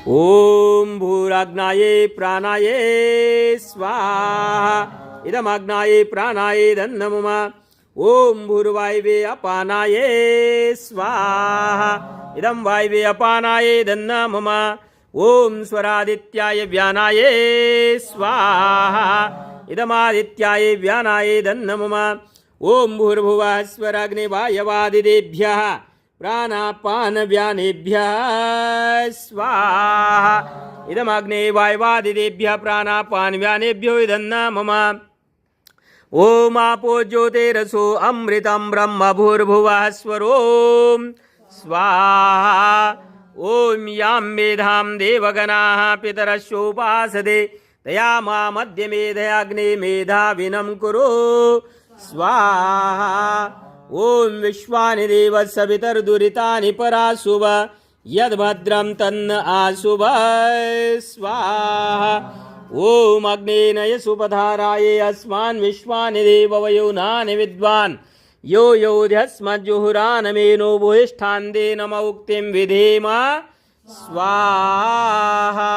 ओम भूराग्नाये प्राणाये स्वाहा इदमग्नाये प्राणाये दन्नमम। ओम भूर्वायवे अपानाये स्वाहा इदं वायवे अपानाये दन्नमम। ओम स्वरादित्याय व्यानाये स्वाहा इदमादित्याय व्यानाये दन्नमम। ओम भूर्भुवः स्वराग्निवायवादिदेभ्यः प्राणापान व्यानेभ्यः स्वाहा इदमग्ने वायवादिदेभ्यः प्राणापान व्यानेभ्यो दन्नमम। ओम आपो ज्योतिरसो अमृतं ब्रह्म भूर्भुवः स्वरोम स्वाहा। ओम यां मेधां देवगणाः पितरस्योपासते तया मा मध्यमेधयाग्ने मेधाविनं कुरु स्वाहा। ओम विश्वानि देवः सवितर्दुरितानि पराशुभ यद्भद्रं तन्न आशुभ स्वाहा। ओम अग्नेन यसुपधाराये अस्मान् विश्वानि देववयोनानि विद्वान् यो योध्यस्मज्जुहुरानमेनो भूयिष्ठान्ते नम उक्तिं विधेम स्वाहा।